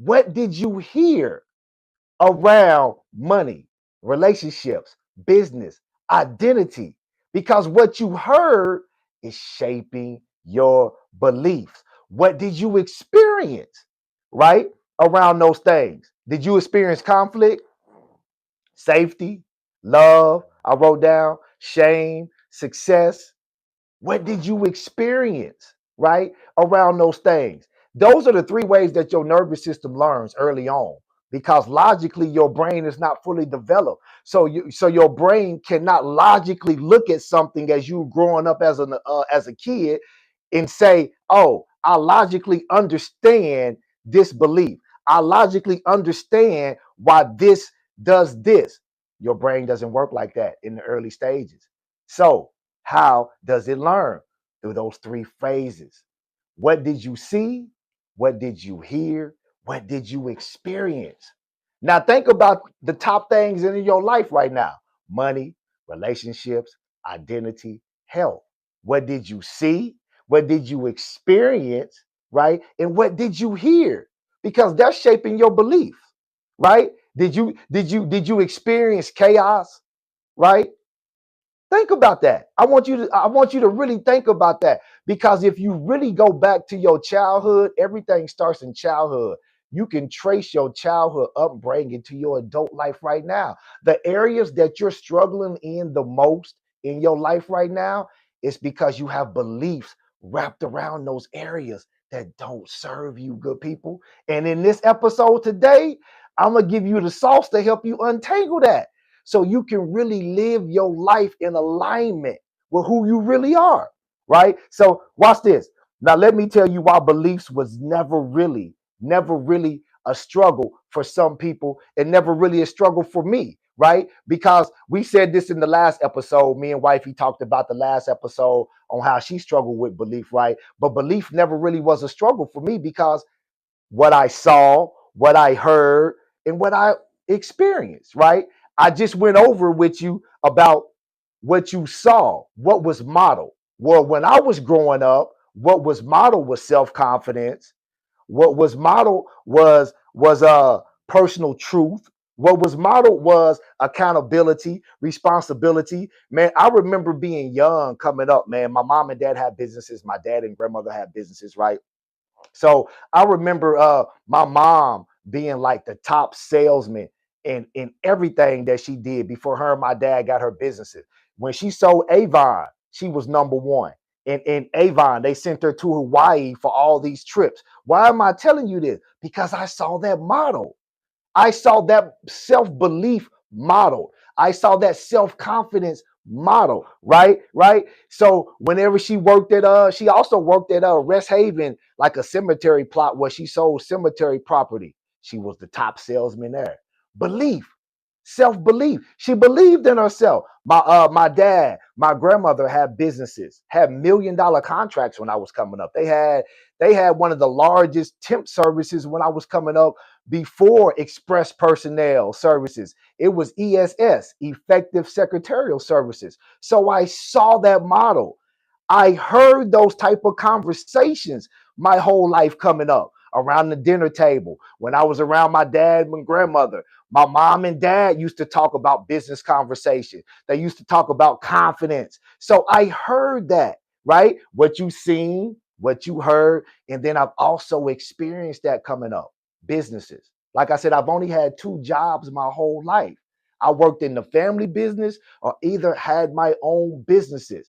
What did you hear around money, relationships, business, identity? Because what you heard is shaping your beliefs. What did you experience, right? Around those things? Did you experience conflict, safety, love? I wrote down shame, success. What did you experience, right? Around those things. Those are the three ways that your nervous system learns early on because logically your brain is not fully developed. So your brain cannot logically look at something as you growing up as a kid and say, "Oh, I logically understand this belief. I logically understand why this does this." Your brain doesn't work like that in the early stages. So, how does it learn? Through those three phases. What did you see? What did you hear? What did you experience? Now, think about the top things in your life right now: money, relationships, identity, health. What did you see? What did you experience? Right? And what did you hear? Because that's shaping your belief, right? Did you experience chaos? Right? Think about that. I want you to really think about that because if you really go back to your childhood, everything starts in childhood. You can trace your childhood upbringing to your adult life right now. The areas that you're struggling in the most in your life right now is because you have beliefs wrapped around those areas that don't serve you, good people. And in this episode today, I'm going to give you the sauce to help you untangle that so you can really live your life in alignment with who you really are, right? So watch this. Now let me tell you why beliefs was never really a struggle for some people and never really a struggle for me, right? Because we said this in the last episode. Me and wifey talked about the last episode on how she struggled with belief, right? But belief never really was a struggle for me because what I saw, what I heard, and what I experienced, right? I just went over with you about what you saw, what was modeled. Well, when I was growing up, what was modeled was self-confidence. What was modeled was personal truth. What was modeled was accountability, responsibility. Man, I remember being young coming up, man. My mom and dad had businesses. My dad and grandmother had businesses, right? So I remember my mom being like the top salesman in everything that she did before her and my dad got her businesses. When she sold Avon, she was number one. In Avon, they sent her to Hawaii for all these trips. Why am I telling you this? Because I saw that model. I saw that self belief model. I saw that self confidence model. Right, right. So whenever she also worked at Rest Haven, like a cemetery plot where she sold cemetery property. She was the top salesman there. Belief, self belief. She believed in herself. My dad, my grandmother had businesses, had $1 million contracts when I was coming up. They had one of the largest temp services when I was coming up before Express Personnel Services. It was ESS, Effective Secretarial Services. So I saw that model. I heard those type of conversations my whole life coming up around the dinner table. When I was around my dad and grandmother, my mom and dad used to talk about business conversation. They used to talk about confidence. So I heard that, right? What you seen, what you heard, and then I've also experienced that coming up. Businesses. Like I said, I've only had 2 jobs my whole life. I worked in the family business or either had my own businesses.